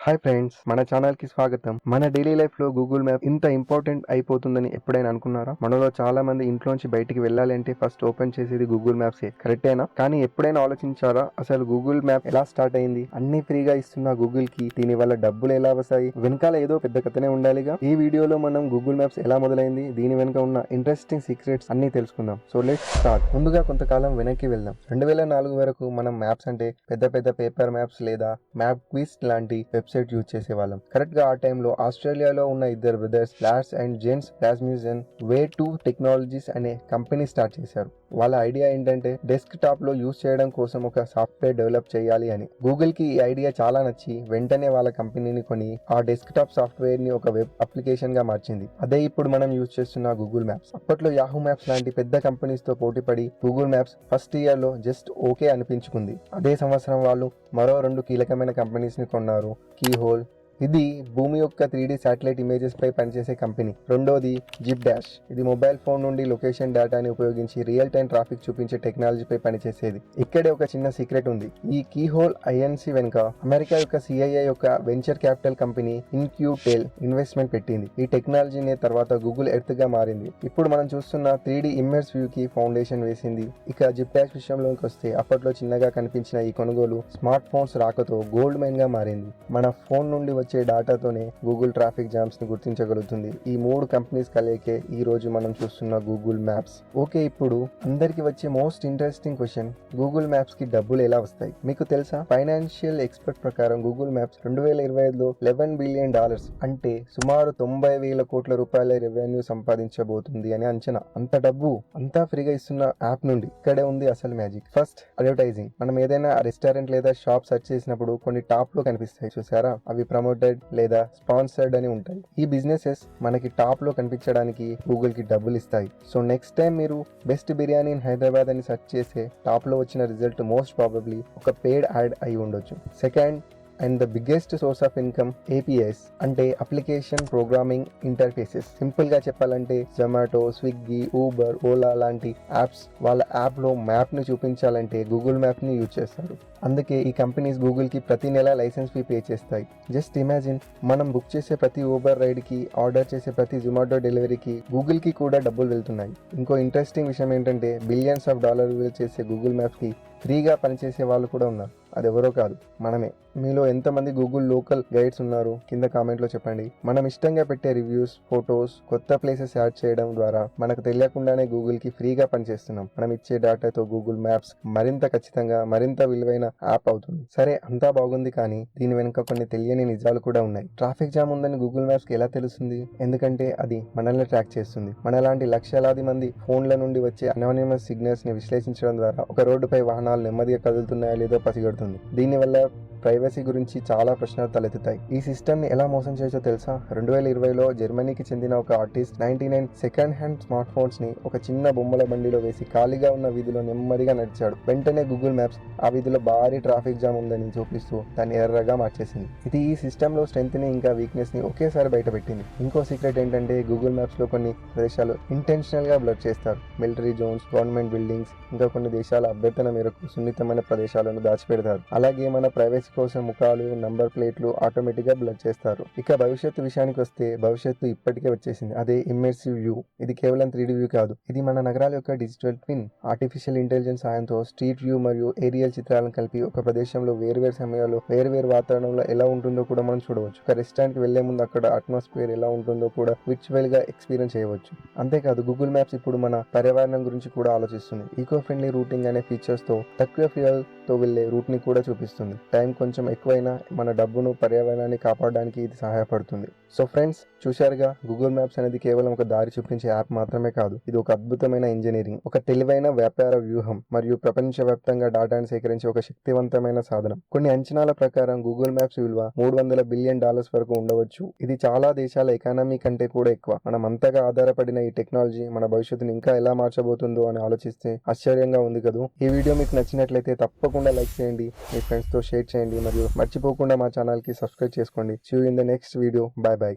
Hi friends, మన channel కి స్వాగతం. మన డైలీ లైఫ్ లో గూగుల్ మ్యాప్ ఇంత ఇంపార్టెంట్ అయిపోతుందని ఎప్పుడైనా అనుకున్నారా? మనలో చాలా మంది ఇంట్లోంచి బయటికి వెళ్ళాలి అంటే ఫస్ట్ ఓపెన్ చేసేది గూగుల్ మ్యాప్స్. కరెక్టేనా? కానీ ఎప్పుడైనా ఆలోచించారా అసలు గూగుల్ మ్యాప్ ఎలా స్టార్ట్ అయింది? అన్ని ఫ్రీగా ఇస్తున్న గూగుల్ కి దీని వల్ల డబ్బులు ఎలా వస్తాయి? వెనకాల ఏదో పెద్ద కథనే ఉండాలిగా. ఈ వీడియోలో మనం గూగుల్ మ్యాప్స్ ఎలా మొదలైంది, దీని వెనుక ఉన్న ఇంట్రెస్టింగ్ సీక్రెట్స్ అన్ని తెలుసుకుందాం. So let's start. ముందుగా కొంతకాలం వెనక్కి వెళ్దాం. 2004 వరకు మనం మ్యాప్స్ అంటే పెద్ద పెద్ద పేపర్ మ్యాప్స్ లేదా మ్యాప్ క్విజ్ లాంటి వెబ్సైట్ యూజ్ చేసేవాళ్ళం. కరెక్ట్ గా ఆ టైంలో ఆస్ట్రేలియాలో ఉన్న ఇద్దరు brothers Lars and James Rasmussen వే2 టెక్నాలజీస్ అనే కంపెనీ స్టార్ట్ చేశారు. వాళ్ళ ఐడియా ఏంటంటే డెస్క్ టాప్ లో యూజ్ చేయడం కోసం ఒక సాఫ్ట్వేర్ డెవలప్ చేయాలి అని. గూగుల్ కి ఈ ఐడియా చాలా నచ్చి వెంటనే వాళ్ళ కంపెనీని కొని ఆ డెస్క్ టాప్ సాఫ్ట్వేర్ ని ఒక వెబ్ అప్లికేషన్ గా మార్చింది. అదే ఇప్పుడు మనం యూజ్ చేస్తున్న గూగుల్ మ్యాప్స్. అప్పట్లో యాహూ మ్యాప్స్ లాంటి పెద్ద కంపెనీస్ తో పోటీపడి గూగుల్ మ్యాప్స్ ఫస్ట్ ఇయర్ లో జస్ట్ ఓకే అనిపించుకుంది. అదే సంవత్సరం వాళ్ళు మరో 2 కీలకమైన కంపెనీస్ ని కొన్నారు. కీహోల్, ఇది భూమి యొక్క 3D శాటిలైట్ ఇమేజెస్ పై పనిచేసే కంపెనీ. రెండోది జిప్ డాష్, ఇది మొబైల్ ఫోన్ నుండి లొకేషన్ డేటాని ఉపయోగించి రియల్ టైం ట్రాఫిక్ చూపించే టెక్నాలజీపై పనిచేసేది. ఇక్కడే ఒక చిన్న సీక్రెట్ ఉంది. ఈ కీహోల్ ఐఎన్సి వెనుక అమెరికా యొక్క సిఐఏ యొక్క వెంచర్ క్యాపిటల్ కంపెనీ ఇన్క్యూటెల్ ఇన్వెస్ట్మెంట్ పెట్టింది. ఈ టెక్నాలజీనే తర్వాత గూగుల్ ఎర్త్ గా మారింది. ఇప్పుడు మనం చూస్తున్న 3D ఇమేజ్ వ్యూ కి ఫౌండేషన్ వేసింది. ఇక జిప్ డాష్ విషయంలోకి వస్తే అప్పట్లో చిన్నగా కనిపించిన ఈ కొనుగోలు స్మార్ట్ ఫోన్స్ రాకతో గోల్డ్ మైన్ గా మారింది. మన ఫోన్ నుండి వచ్చే డేటాతోనే గూగుల్ ట్రాఫిక్ జామ్స్ ని గుర్తించగలుగుతుంది. ఈ 3 కంపెనీస్ కలయికే ఈ రోజు మనం చూస్తున్న గూగుల్ మ్యాప్స్. ఓకే, ఇప్పుడు అందరికి వచ్చే most interesting question, Google maps కి డబ్బులు ఎలా వస్తాయి? మీకు తెలుసా? ఫైనాన్షియల్ ఎక్స్పర్ట్ ప్రకారం గూగుల్ మ్యాప్స్ 2025లో $11 బిలియన్ అంటే సుమారు 90,000 కోట్ల రూపాయల రెవెన్యూ సంపాదించబోతుంది అని అంచనా. అంత డబ్బు అంతా ఫ్రీగా ఇస్తున్న యాప్ నుండి ఇక్కడే ఉంది అసలు మ్యాజిక్. First, advertising. మనం ఏదైనా రెస్టారెంట్ లేదా షాప్ సెర్చ్ చేసినప్పుడు కొన్ని టాప్ లో కనిపిస్తాయి చూసారా? అవి ప్రమోటెడ్ లేదా స్పాన్సర్డ్ అని ఉంటాయి. ఈ బిజినెసెస్ మనకి టాప్ లో కనిపించడానికి గూగుల్ కి డబ్బులు ఇస్తాయి. సో నెక్స్ట్ టైం మీరు బెస్ట్ బిర్యానీ ఇన్ హైదరాబాద్ అని సెర్చ్ చేస్తే టాప్ లో వచ్చిన రిజల్ట్ మోస్ట్ ప్రాబబ్లీ ఒక పెయిడ్ యాడ్ అయి ఉండొచ్చు. Second and the biggest source of income, APS అంటే అప్లికేషన్ ప్రోగ్రామింగ్ ఇంటర్ఫేసెస్. సింపుల్ గా చెప్పాలంటే జొమాటో, స్విగ్గీ, ఊబర్, ఓలా లాంటి యాప్స్ వాళ్ళ యాప్ లో మ్యాప్ ని చూపించాలంటే గూగుల్ మ్యాప్ ని యూజ్ చేస్తారు. అందుకే ఈ కంపెనీస్ గూగుల్ కి ప్రతి నెల లైసెన్స్ ఫీ పే చేస్తాయి. జస్ట్ ఇమాజిన్, మనం బుక్ చేసే ప్రతి ఊబర్ రైడ్ కి, ఆర్డర్ చేసే ప్రతి జొమాటో డెలివరీకి గూగుల్ కి కూడా డబ్బులు వెళ్తున్నాయి. ఇంకో ఇంట్రెస్టింగ్ విషయం ఏంటంటే బిలియన్స్ ఆఫ్ డాలర్ విలువ చేసే గూగుల్ మ్యాప్స్ కి ఫ్రీగా పనిచేసే వాళ్ళు కూడా ఉన్నారు. అది ఎవరో కాదు, మనమే. మీలో ఎంతమంది గూగుల్ లోకల్ గైడ్స్ ఉన్నారు? కింద కామెంట్ లో చెప్పండి. మనం ఇష్టంగా పెట్టే రివ్యూస్, ఫొటోస్, కొత్త ప్లేసెస్ యాడ్ చేయడం ద్వారా మనకు తెలియకుండానే గూగుల్ కి ఫ్రీగా పనిచేస్తున్నాం. మనం ఇచ్చే డేటాతో గూగుల్ మ్యాప్స్ మరింత ఖచ్చితంగా, మరింత విలువైన యాప్ అవుతుంది. సరే, అంతా బాగుంది, కానీ దీని వెనుక కొన్ని తెలియని నిజాలు కూడా ఉన్నాయి. ట్రాఫిక్ జామ్ ఉందని గూగుల్ మ్యాప్స్ కి ఎలా తెలుస్తుంది? ఎందుకంటే అది మనల్ని ట్రాక్ చేస్తుంది. మనలాంటి లక్షలాది మంది ఫోన్ల నుండి వచ్చే అనానిమస్ సిగ్నల్స్ ని విశ్లేషించడం ద్వారా ఒక రోడ్డుపై వాహనాలు నెమ్మదిగా కదులుతున్నాయా లేదో పసిగడుతుంది. దీనివల్ల ప్రైవసీ గురించి చాలా ప్రశ్నలు తలెత్తుతాయి. ఈ సిస్టమ్ ని ఎలా మోసం చేయొచ్చో తెలుసా? 2020లో జర్మనీకి చెందిన ఒక artist 99 second hand smart phones ని ఒక చిన్న బొమ్మల బండిలో వేసి ఖాళీగా ఉన్న వీధిలో నెమ్మదిగా నడిచాడు. వెంటనే గూగుల్ మ్యాప్స్ ఆ వీధిలో భారీ ట్రాఫిక్ జామ్ ఉందని చూపిస్తూ దాన్ని ఎర్రగా మార్చేసింది. ఇది ఈ సిస్టమ్ లో స్ట్రెంత్ ని ఇంకా వీక్నెస్ ని ఒకేసారి బయటపెట్టింది. ఇంకో సీక్రెట్ ఏంటంటే గూగుల్ మ్యాప్స్ లో కొన్ని ప్రదేశాలు ఇంటెన్షనల్ గా బ్లర్ చేస్తారు. మిలిటరీ జోన్స్, గవర్నమెంట్ బిల్డింగ్స్, ఇంకా కొన్ని దేశాల అభ్యర్థన మేరకు సున్నితమైన ప్రదేశాలను దాచిపెడతారు. అలాగే మన ప్రైవసీ కోసం ముఖాలు, నంబర్ ప్లేట్లు ఆటోమేటిక్ గా బ్లర్ చేస్తారు. ఇక భవిష్యత్తు విషయానికి వస్తే భవిష్యత్తు ఇప్పటికే వచ్చేసింది. అదే ఇమ్మర్సివ్ వ్యూ. ఇది కేవలం 3D వ్యూ కాదు, ఇది మన నగరాల యొక్క డిజిటల్ ట్విన్. ఆర్టిఫిషియల్ ఇంటెలిజెన్స్ సాయంతో స్ట్రీట్ వ్యూ మరియు ఏరియల్ చిత్రాలను కలిపి ఒక ప్రదేశంలో వేరువేరు సమయాల్లో వేరువేరు వాతావరణంలో ఎలా ఉంటుందో కూడా మనం చూడవచ్చు. ఒక రెస్టారెంట్ కి వెళ్లే ముందు అక్కడ అట్మాస్ఫియర్ ఎలా ఉంటుందో కూడా విర్చువల్ గా ఎక్స్పీరియన్స్ చేయవచ్చు. అంతేకాదు గూగుల్ మ్యాప్స్ ఇప్పుడు మన పర్యావరణం గురించి కూడా ఆలోచిస్తుంది. ఈకో ఫ్రెండ్లీ రూటింగ్ అనే ఫీచర్స్ తో తక్కువ ఫ్యూయల్ తో వెళ్లే రూట్ ని కూడా చూపిస్తుంది. టైం కొంచెం ఎక్కువైనా మన డబ్బును, పర్యావరణాన్ని కాపాడడానికి ఇది సహాయపడుతుంది. సో ఫ్రెండ్స్, చూశారుగా, గూగుల్ మ్యాప్స్ అనేది కేవలం ఒక దారి చూపించే యాప్ మాత్రమే కాదు, ఇది ఒక అద్భుతమైన ఇంజనీరింగ్, ఒక తెలివైన వ్యాపార వ్యూహం మరియు ప్రపంచవ్యాప్తంగా డేటాను సేకరించే ఒక శక్తివంతమైన సాధనం. కొన్ని అంచనాల ప్రకారం గూగుల్ మ్యాప్స్ విలువ $300 బిలియన్ వరకు ఉండవచ్చు. ఇది చాలా దేశాల ఎకానమీ కంటే కూడా ఎక్కువ. మనం అంతగా ఆధారపడిన ఈ టెక్నాలజీ మన భవిష్యత్తుని ఇంకా ఎలా మార్చబోతుందో అని ఆలోచిస్తే ఆశ్చర్యంగా ఉంది కదా. ఈ వీడియో మీకు నచ్చినట్లయితే తప్పకుండా లైక్ చేయండి, మీ ఫ్రెండ్స్ తో షేర్ చేయండి మరియు మర్చిపోకుండా మా ఛానల్ కి సబ్స్క్రైబ్ చేసుకోండి. See you in the next video. Bye by.